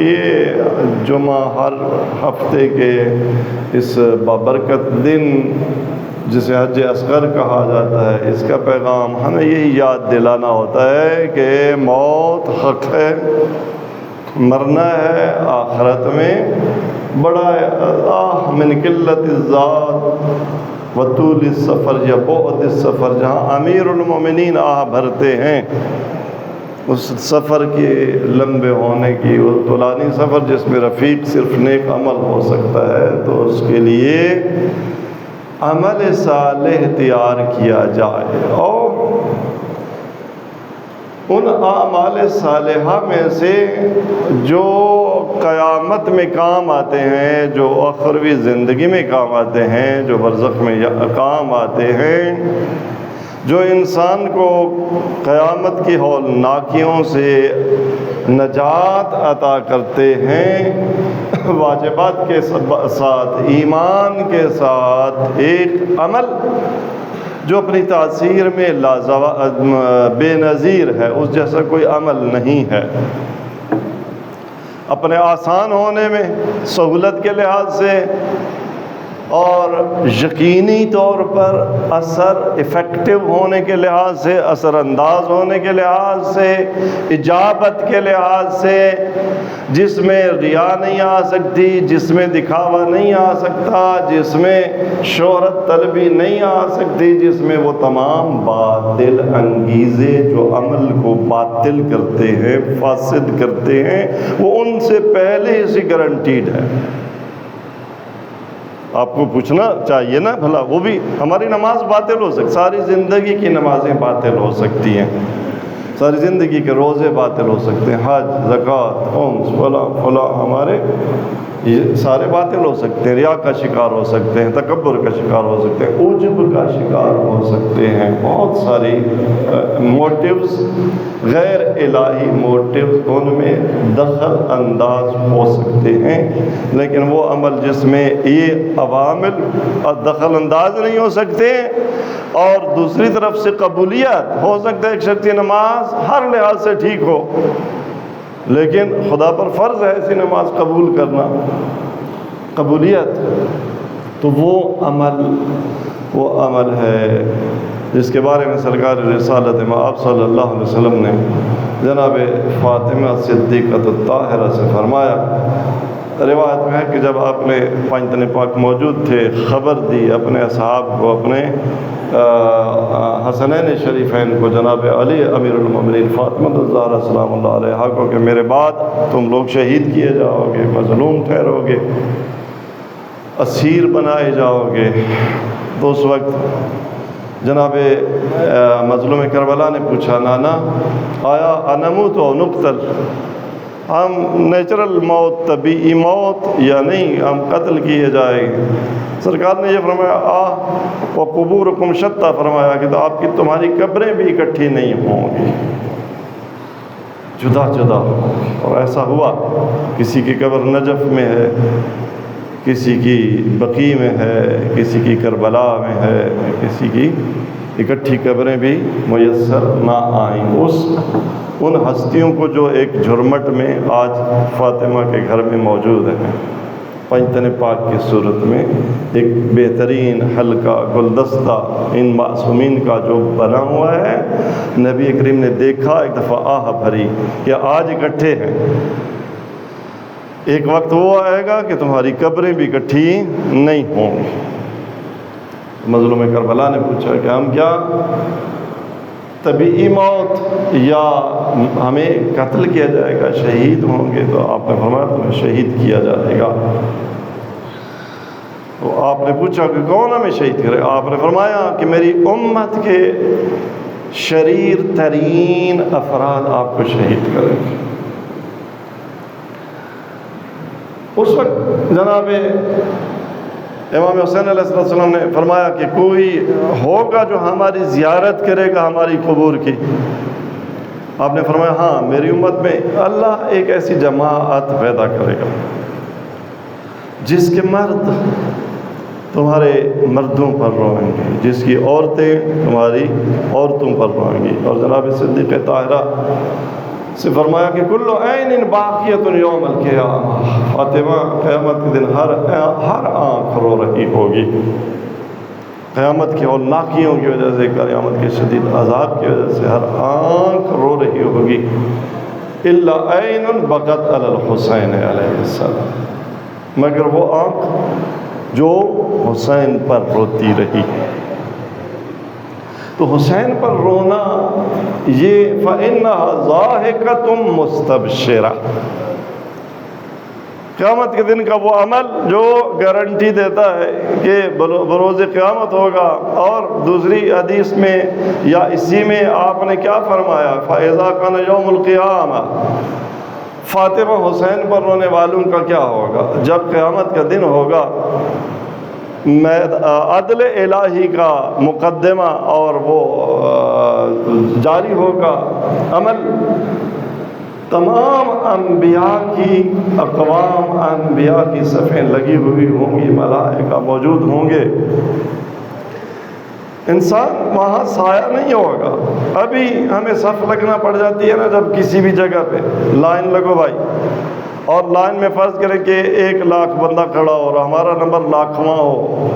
یہ جمعہ ہر ہفتے کے اس بابرکت دن جسے حج اصغر کہا جاتا ہے، اس کا پیغام ہمیں یہی یاد دلانا ہوتا ہے کہ موت حق ہے، مرنا ہے آخرت میں، بڑا آہ من قلت الذات وطول السفر یا بعد السفر، جہاں امیر المومنین آہ بھرتے ہیں اس سفر کے لمبے ہونے کی، وہ طولانی سفر جس میں رفیق صرف نیک عمل ہو سکتا ہے، تو اس کے لیے عمل صالح تیار کیا جائے، اور ان اعمال صالحہ میں سے جو قیامت میں کام آتے ہیں، جو اخروی زندگی میں کام آتے ہیں، جو برزخ میں کام آتے ہیں، جو انسان کو قیامت کی ہولناکیوں سے نجات عطا کرتے ہیں، واجبات کے ساتھ، ایمان کے ساتھ ایک عمل جو اپنی تاثیر میں بے نظیر ہے، اس جیسا کوئی عمل نہیں ہے، اپنے آسان ہونے میں، سہولت کے لحاظ سے، اور یقینی طور پر اثر افیکٹو ہونے کے لحاظ سے، اثر انداز ہونے کے لحاظ سے، اجابت کے لحاظ سے، جس میں ریا نہیں آ سکتی، جس میں دکھاوا نہیں آ سکتا، جس میں شہرت طلبی نہیں آ سکتی، جس میں وہ تمام باطل انگیزے جو عمل کو باطل کرتے ہیں، فاسد کرتے ہیں، وہ ان سے پہلے سے گارنٹیڈ ہے۔ آپ کو پوچھنا چاہیے نا بھلا، وہ بھی ہماری نماز باطل ہو سکتی، ساری زندگی کی نمازیں باطل ہو سکتی ہیں، ساری زندگی کے روزے باطل ہو سکتے ہیں، حج، زکوٰۃ، خمس، فلاں ہمارے یہ سارے باطل ہو سکتے ہیں، ریا کا شکار ہو سکتے ہیں، تکبر کا شکار ہو سکتے ہیں، عجب کا شکار ہو سکتے ہیں، بہت ساری موٹیوز، غیر الہی موٹیوز ان میں دخل انداز ہو سکتے ہیں، لیکن وہ عمل جس میں یہ عوامل دخل انداز نہیں ہو سکتے، اور دوسری طرف سے قبولیت ہو سکتا ہے، ایک شخص کی نماز ہر لحاظ سے ٹھیک ہو، لیکن خدا پر فرض ہے ایسی نماز قبول کرنا، قبولیت، تو وہ عمل ہے جس کے بارے میں سرکار رسالت مآب صلی اللہ علیہ وسلم نے جناب فاطمہ صدیقۃ الطاہرہ سے فرمایا۔ روایت میں ہے کہ جب آپ نے پنجتن پاک موجود تھے، خبر دی اپنے اصحاب کو، اپنے حسنین شریفین کو، جناب علی امیر المومنین، فاطمہ الزہرا سلام اللہ علیہا کو، کہ میرے بعد تم لوگ شہید کیے جاؤ گے، مظلوم ٹھہرو گے، اسیر بنائے جاؤ گے، تو اس وقت جناب مظلوم کربلا نے پوچھا، نانا آیا انموت و نقتل، ہم نیچرل موت، طبیعی موت یا نہیں، ہم قتل کیے جائیں گے؟ سرکار نے یہ فرمایا وقبورکم شتیٰ، فرمایا کہ تو آپ کی تمہاری قبریں بھی اکٹھی نہیں ہوں گی، جدا جدا ہوں گی۔ اور ایسا ہوا، کسی کی قبر نجف میں ہے، کسی کی بقیع میں ہے، کسی کی کربلا میں ہے، کسی کی اکٹھی قبریں بھی میسر نہ آئیں۔ ان ہستیوں کو جو ایک جھرمٹ میں آج فاطمہ کے گھر میں موجود ہیں، پنجتن پاک کی صورت میں ایک بہترین حلقہ گلدستہ ان معصومین کا جو بنا ہوا ہے، نبی کریم نے دیکھا، ایک دفعہ آہ بھری کہ آج اکٹھے ہیں، ایک وقت وہ آئے گا کہ تمہاری قبریں بھی اکٹھی نہیں ہوں گی۔ مظلوم کربلا نے پوچھا کہ ہم کیا طبیعی موت یا ہمیں قتل کیا جائے گا، شہید ہوں گے؟ تو آپ نے فرمایا تمہیں شہید کیا جائے گا۔ تو آپ نے پوچھا کہ کون ہمیں شہید کرے؟ آپ نے فرمایا کہ میری امت کے شریر ترین افراد آپ کو شہید کریں گے۔ اس وقت جناب امام حسین علیہ السلام نے فرمایا کہ کوئی ہوگا جو ہماری زیارت کرے گا ہماری قبور کی؟ آپ نے فرمایا ہاں، میری امت میں اللہ ایک ایسی جماعت پیدا کرے گا جس کے مرد تمہارے مردوں پر روئیں گے، جس کی عورتیں تمہاری عورتوں پر روئیں گی۔ اور جناب صدیقہ طاہرہ سے فرمایا کہ کل عین باقیۃ یوم القیامہ، فاطمہ قیامت کے دن ہر آنکھ رو رہی ہوگی، قیامت کی ہولناکیوں کی وجہ سے، قیامت کے شدید عذاب کی وجہ سے ہر آنکھ رو رہی ہوگی، الا عین بکت علی الحسین علیہ السلام، مگر وہ آنکھ جو حسین پر روتی رہی۔ تو حسین پر رونا یہ فَإِنَّهَا ضَاحِكَةٌ مُسْتَبْشِرَةٌ، قیامت کے دن کا وہ عمل جو گارنٹی دیتا ہے کہ بروز قیامت ہوگا۔ اور دوسری حدیث میں یا اسی میں آپ نے کیا فرمایا، فَإِذَا كَانَ يَوْمُ الْقِيَامَةِ، فاطمہ حسین پر رونے والوں کا کیا ہوگا؟ جب قیامت کا دن ہوگا، عدل الہی کا مقدمہ اور وہ جاری ہوگا عمل، تمام انبیاء کی اقوام، انبیاء کی صفیں لگی ہوئی ہوں گی، ملائکہ موجود ہوں گے، انسان وہاں سایہ نہیں ہوگا۔ ابھی ہمیں صف لگنا پڑ جاتی ہے نا، جب کسی بھی جگہ پہ لائن لگو بھائی، اور لائن میں فرض کریں کہ 1,00,000 بندہ کھڑا ہو اور ہمارا نمبر 1,00,000واں ہو،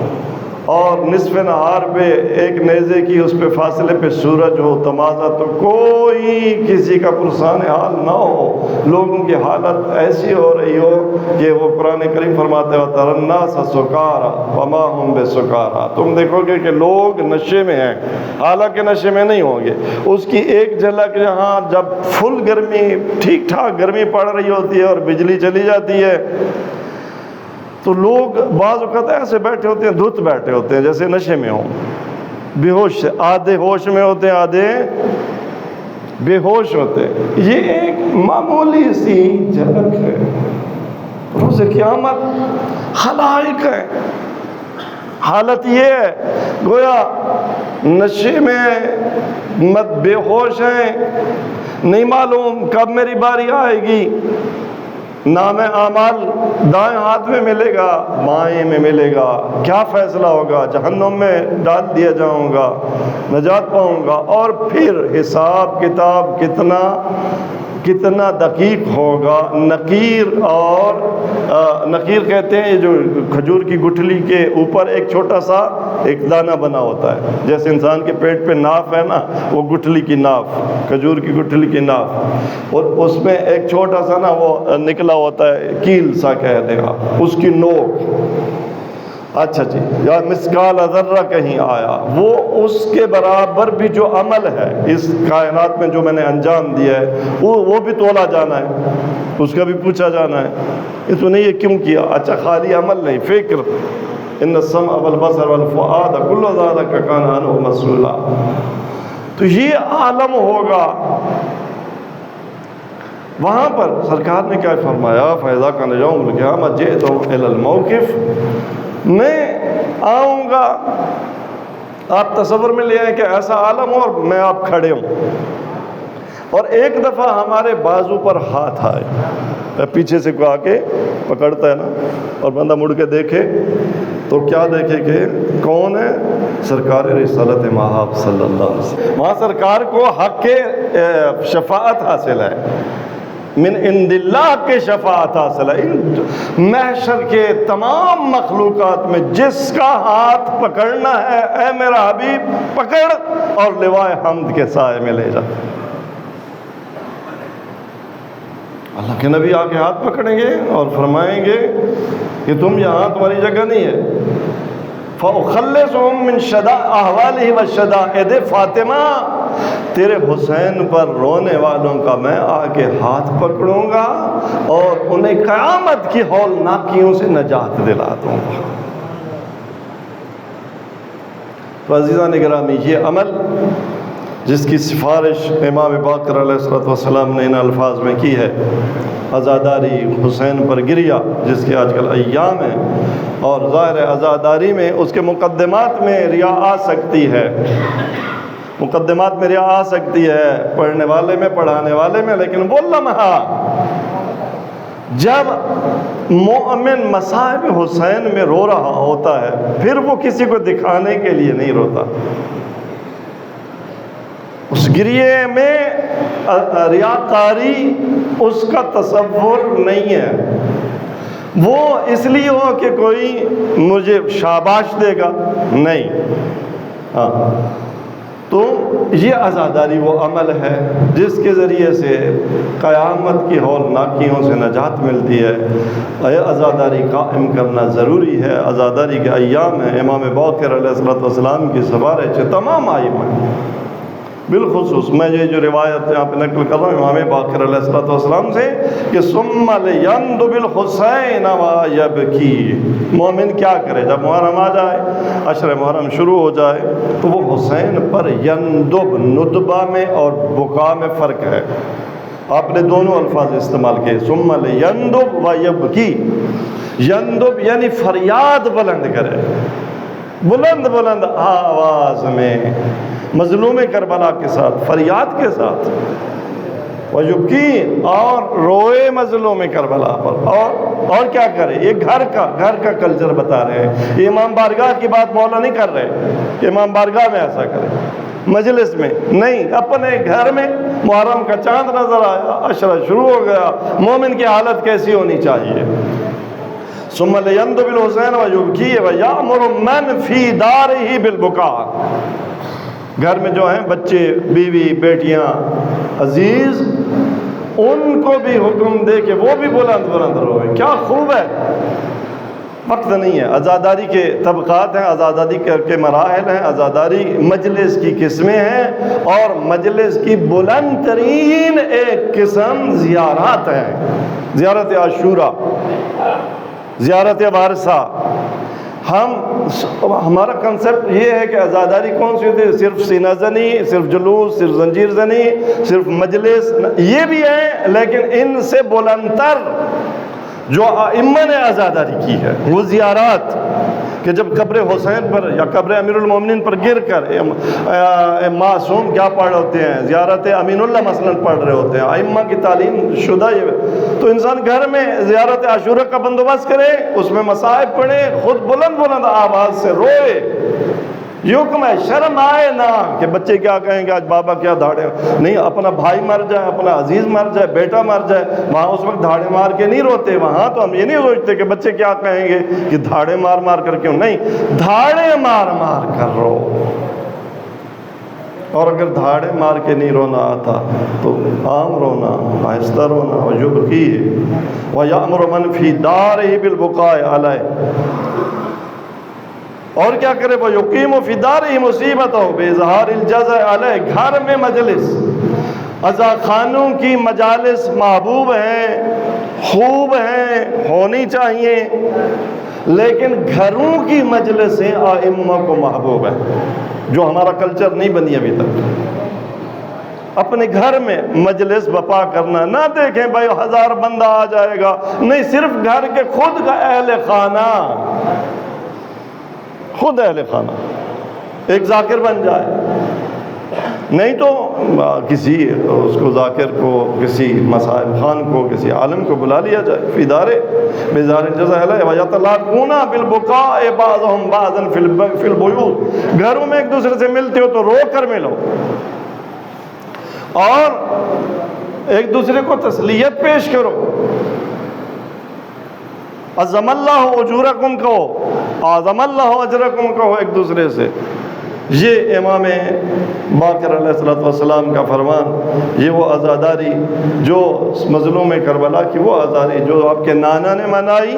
اور نصف نہار پہ ایک نیزے کی اس پہ فاصلے پہ سورج ہو تمازا، تو کوئی کسی کا پرسان حال نہ ہو، لوگوں کی حالت ایسی ہو رہی ہو کہ وہ قرآن کریم فرماتے ہیں وَتَرَى النَّاسَ سُكَارَىٰ وَمَا هُمْ بِسُكَارَىٰ، تم دیکھو گے کہ لوگ نشے میں ہیں، حالانکہ نشے میں نہیں ہوں گے۔ اس کی ایک جھلک جہاں جب فل گرمی، ٹھیک ٹھاک گرمی پڑ رہی ہوتی ہے اور بجلی چلی جاتی ہے، تو لوگ بعض اوقات ایسے بیٹھے ہوتے ہیں، دھت بیٹھے ہوتے ہیں جیسے نشے میں ہوں، بے ہوش سے، آدھے ہوش میں ہوتے ہیں، آدھے بے ہوش ہوتے ہیں۔ یہ ایک معمولی سی جھلک ہے، روز قیامت خلائق ہے۔ حالت یہ ہے گویا نشے میں مت، بے ہوش ہیں، نہیں معلوم کب میری باری آئے گی، نام اعمال دائیں ہاتھ میں ملے گا، بائیں میں ملے گا، کیا فیصلہ ہوگا، جہنم میں ڈال دیا جاؤں گا، نجات پاؤں گا، اور پھر حساب کتاب کتنا دقیق ہوگا۔ نقیر، اور نقیر کہتے ہیں یہ جو کھجور کی گٹھلی کے اوپر ایک چھوٹا سا ایک دانہ بنا ہوتا ہے، جیسے انسان کے پیٹ پہ ناف ہے نا، وہ گٹھلی کی ناف، کھجور کی گٹھلی کی ناف، اور اس میں ایک چھوٹا سا نا وہ نکلا ہوتا ہے، کیل سا کہہ دیں آپ، اس کی نوک، اچھا جی، یا مسقال ذرہ کہیں آیا، وہ اس کے برابر بھی جو عمل ہے اس کائنات میں جو میں نے انجام دیا ہے، وہ بھی تولا جانا ہے، اس کا بھی پوچھا جانا ہے، تو نے یہ کیوں کیا؟ اچھا، خالی عمل نہیں، فکر، ان السمع والبصر والفؤاد کل ذلک کان عنہ مسئولا، تو یہ عالم ہوگا۔ وہاں پر سرکار نے کیا فرمایا، فَإِذَا كَانَ يَوْمُ الْقِيَامَةِ جِئْتُ إِلَى الْمَوْقِفِ، میں آؤں گا، آپ تصور میں لے آئیں کہ ایسا عالم ہو اور میں آپ کھڑے ہوں، اور ایک دفعہ ہمارے بازو پر ہاتھ آئے، پیچھے سے کوئی آ کے پکڑتا ہے نا، اور بندہ مڑ کے دیکھے تو کیا دیکھے کہ کون ہے؟ سرکار رسالت مآب صلی اللہ علیہ وسلم۔ وہاں سرکار کو حق کے شفاعت حاصل ہے، من عند اللہ کے شفاعت حاصل ہے۔ محشر کے تمام مخلوقات میں جس کا ہاتھ پکڑنا ہے، اے میرا حبیب پکڑ اور لوائے حمد کے سائے میں لے جا۔ اللہ کے نبی آ کے ہاتھ پکڑیں گے اور فرمائیں گے کہ تم یہاں، تمہاری جگہ نہیں ہے۔ فَأُخَلِّصُهُم مِّن أَحْوَالِهِ وَالشَّدَائِدِ، فاطمہ تیرے حسین پر رونے والوں کا میں آ کے ہاتھ پکڑوں گا اور انہیں قیامت کی ہولناکیوں سے نجات دلا دوں گا۔ تو عزیزان گرامی، یہ عمل جس کی سفارش امام باقر علیہ السلام نے ان الفاظ میں کی ہے، عزاداری، حسین پر گریہ، جس کے آج کل ایام ہیں، اور ظاہر عزاداری میں اس کے مقدمات میں ریا آ سکتی ہے، مقدمات میں ریا آ سکتی ہے، پڑھنے والے میں، پڑھانے والے میں، لیکن وہ لمحہ جب مومن مصائب حسین میں رو رہا ہوتا ہے، پھر وہ کسی کو دکھانے کے لیے نہیں روتا، اس گریے میں ریاکاری اس کا تصور نہیں ہے، وہ اس لیے ہو کہ کوئی مجھے شاباش دے گا، نہیں۔ ہاں، تو یہ عزاداری وہ عمل ہے جس کے ذریعے سے قیامت کی ہولناکیوں سے نجات ملتی ہے۔ یہ عزاداری قائم کرنا ضروری ہے۔ عزاداری کے ایام ہیں، امام باقر علیہ السلام کی سفارش ہے تمام ائمہ، بالخصوص میں یہ جو روایت یہاں پہ نقل کر رہا ہوں امام باقر علیہ السلام سے کہ ثم لیندب الحسین ویبکی، مومن کیا کرے جب محرم آ جائے، عشر محرم شروع ہو جائے تو وہ حسین پر یندب، ندبہ میں اور بکا میں فرق ہے، آپ نے دونوں الفاظ استعمال کیے، ثم لیندب ویبکی۔ یندب یعنی فریاد بلند کرے، بلند بلند آواز میں، مظلوم کربلا کے ساتھ، فریاد کے ساتھ، وَيُبْكِي، اور روئے مظلوم کربلا پر، اور کیا کرے؟ یہ گھر کا کلچر بتا رہے ہیں، یہ امام بارگاہ کی بات مولا نہیں کر رہے کہ امام بارگاہ میں ایسا کرے، مجلس میں نہیں، اپنے گھر میں محرم کا چاند نظر آیا، عشرہ شروع ہو گیا، مومن کی حالت کیسی ہونی چاہیے؟ ثم لیندب الحسین ویبکی ویأمر من فی دارہ بالبکاء، گھر میں جو ہیں بچے، بیوی، بیٹیاں، عزیز، ان کو بھی حکم دے کہ وہ بھی بلند بلند روئے۔ کیا خوب ہے، وقت نہیں ہے۔ عزاداری کے طبقات ہیں، عزاداری کے مراحل ہیں، عزاداری مجلس کی قسمیں ہیں، اور مجلس کی بلند ترین ایک قسم زیارات ہیں، زیارت عاشورہ، زیارت وارثہ۔ ہمارا کنسپٹ یہ ہے کہ عزاداری کون سی ہوتی ہے؟ صرف سینہ زنی، صرف جلوس، صرف زنجیر زنی، صرف مجلس، یہ بھی ہے، لیکن ان سے بلندتر جو ائمہ نے عزاداری کی ہے وہ زیارات، کہ جب قبر حسین پر یا قبر امیر المومنین پر گر کر معصوم کیا پڑھ ہوتے ہیں، زیارت امین اللہ مثلا پڑھ رہے ہوتے ہیں، ائمہ کی تعلیم شدہ، یہ تو انسان گھر میں زیارت عاشورہ کا بندوبست کرے، اس میں مصائب پڑھے، خود بلند بلند آواز سے روئے۔ یہ حکم ہے، شرم آئے نہ کہ بچے کیا کہیں گے، آج بابا کیا دھاڑے، نہیں، اپنا بھائی مر جائے، اپنا عزیز مر جائے، بیٹا مر جائے، وہاں اس وقت دھاڑے مار کے نہیں روتے، وہاں تو ہم یہ نہیں سوچتے کہ بچے کیا کہیں گے کہ دھاڑے مار مار کر کیوں، نہیں، دھاڑے مار مار کر رو، اور اگر دھاڑے مار کے نہیں رونا آتا تو عام رونا، آہستہ رونا، وَيُبْكِي وَيَأْمُرُ مَنْ فِي دَارِهِ بِالْبُكَاءِ عَلَيْهِ، اور کیا کرے؟ وہ یقیم فی دارہ مصیبت ہو بے اظہار الجزع علیہ، گھر میں مجلس، عزا خانوں کی مجالس محبوب ہیں، خوب ہیں، ہونی چاہیے، لیکن گھروں کی مجلسیں ائمہ کو محبوب ہیں، جو ہمارا کلچر نہیں بنی ابھی تک۔ اپنے گھر میں مجلس بپا کرنا، نہ دیکھیں بھائی 1000 بندہ آ جائے گا، نہیں، صرف گھر کے خود کا اہل خانہ، خود اہل خانہ ایک ذاکر بن جائے، نہیں تو کسی اس کو ذاکر کو، کسی مصائب خان کو، کسی عالم کو بلا لیا جائے، فی دارے بزار الجزع علیہ ویطلقون بالبکاء بعضهم بعضا فی البیوت، گھروں میں ایک دوسرے سے ملتے ہو تو رو کر ملو، اور ایک دوسرے کو تسلیت پیش کرو، عظم اللہ اجورکم کہو، اعظم اللہ اجرکم کہو ایک دوسرے سے۔ یہ امام باقر علیہ السلام کا فرمان، یہ وہ عزاداری جو مظلوم کربلا کی وہ عزاداری جو آپ کے نانا نے منائی،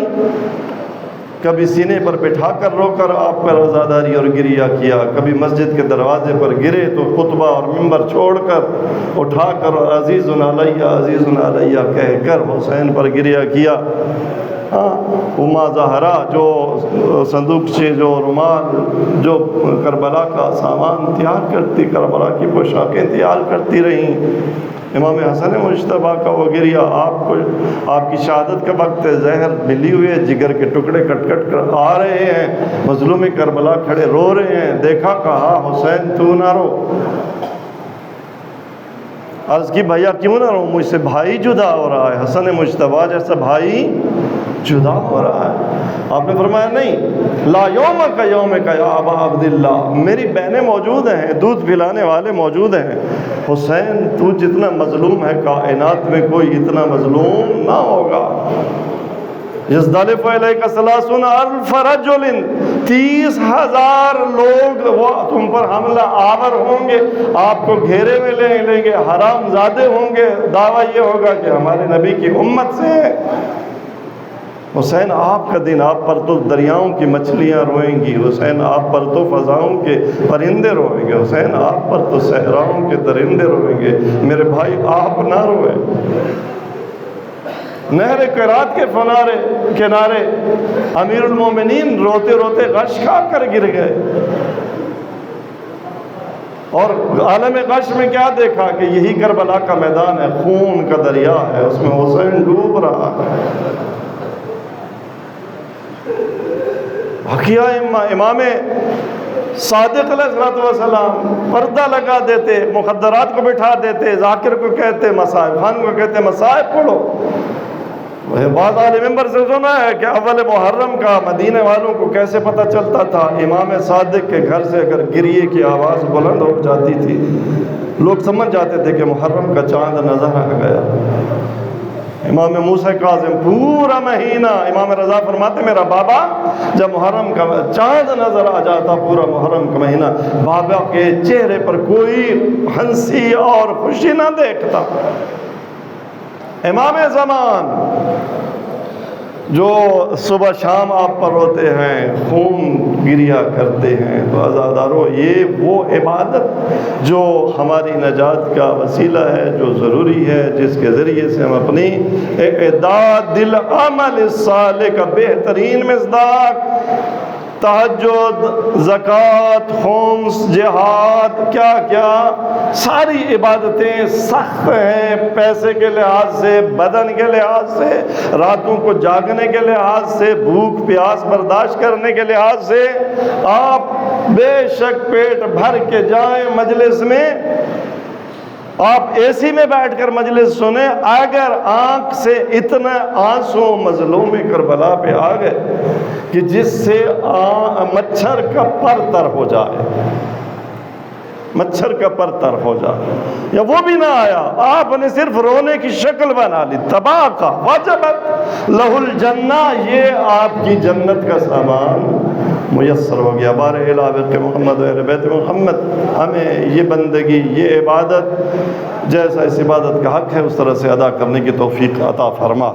کبھی سینے پر بٹھا کر رو کر آپ پر عزاداری اور گریہ کیا، کبھی مسجد کے دروازے پر گرے تو خطبہ اور ممبر چھوڑ کر اٹھا کر عزیز علیہ عزیز علیہ کہہ کر حسین پر گریہ کیا۔ اما زہرا جو صندوق سے جو رومال، جو کربلا کا سامان تیار کرتی، کربلا کی پوشاکیں تیار کرتی رہیں، امام حسن مجتبیٰ کا وہ گریہ، آپ کی شہادت کا وقت زہر ملی ہوئی ہے، جگر کے ٹکڑے کٹ کٹ کر آ رہے ہیں، مظلوم کربلا کھڑے رو رہے ہیں، دیکھا کہا حسین تو نہ رو، عرض کی بھیا کیوں نہ رو، مجھ سے بھائی جدا ہو رہا ہے، حسن مجتبیٰ جیسا بھائی جدا ہو رہا ہے۔ آپ نے فرمایا نہیں، لا یوم کا یا ابا عبداللہ، میری بہنیں موجود ہیں، دودھ پلانے والے موجود ہیں، حسین تو جتنا مظلوم ہے کائنات میں کوئی اتنا مظلوم نہ ہوگا۔ یزدلف علیک 30,000 رجل، 30,000 لوگ وہ تم پر حملہ آور ہوں گے، آپ کو گھیرے میں لیں گے، حرام زادے ہوں گے، دعویٰ یہ ہوگا کہ ہمارے نبی کی امت سے ہے۔ حسین آپ کا دن، آپ پر تو دریاؤں کی مچھلیاں روئیں گی، حسین آپ پر تو فضاؤں کے پرندے روئیں گے، حسین آپ پر تو صحراؤں کے درندے روئیں گے، میرے بھائی آپ نہ روئے۔ نہر قرات کے کنارے امیر المومنین روتے روتے غش کھا کر گر گئے، اور عالم غش میں کیا دیکھا کہ یہی کربلا کا میدان ہے، خون کا دریا ہے، اس میں حسین ڈوب رہا ہے۔ حقیہ امام صادق علیہ السلام پردہ لگا دیتے، مخدرات کو بٹھا دیتے، ذاکر کو کہتے مصائب، خان کو کہتے مصائب پڑھو۔ بعض عالی ممبر سے سنا ہے کہ اول محرم کا مدینہ والوں کو کیسے پتہ چلتا تھا، امام صادق کے گھر سے اگر گریے کی آواز بلند ہو جاتی تھی لوگ سمجھ جاتے تھے کہ محرم کا چاند نظر آ گیا۔ امام موسیٰ کاظم پورا مہینہ، امام رضا فرماتے میرا بابا جب محرم کا چاند نظر آ جاتا پورا محرم کا مہینہ، بابا کے چہرے پر کوئی ہنسی اور خوشی نہ دیکھتا۔ امام زمان جو صبح شام آپ پر روتے ہیں، خون گریا کرتے ہیں، تو عزادارو یہ وہ عبادت جو ہماری نجات کا وسیلہ ہے، جو ضروری ہے، جس کے ذریعے سے ہم اپنی اعداد العمل الصالح کا بہترین مصداق تہجد، زکوٰۃ، خمس، جہاد، کیا ساری عبادتیں سخت ہیں، پیسے کے لحاظ سے، بدن کے لحاظ سے، راتوں کو جاگنے کے لحاظ سے، بھوک پیاس برداشت کرنے کے لحاظ سے۔ آپ بے شک پیٹ بھر کے جائیں مجلس میں، آپ اے سی میں بیٹھ کر مجلس سنیں، اگر آنکھ سے اتنا آنسو مظلوم کربلا پہ آ گئے کہ جس سے مچھر کا پر تر ہو جائے، مچھر کا پر تر ہو جائے، یا وہ بھی نہ آیا، آپ نے صرف رونے کی شکل بنا لی، تباہ کا وجبت لہ الجنہ، یہ آپ کی جنت کا سامان میسر ہو گیا۔ بار الہ محمد و اہل بیت محمد ہمیں یہ بندگی، یہ عبادت جیسا اس عبادت کا حق ہے اس طرح سے ادا کرنے کی توفیق عطا فرما۔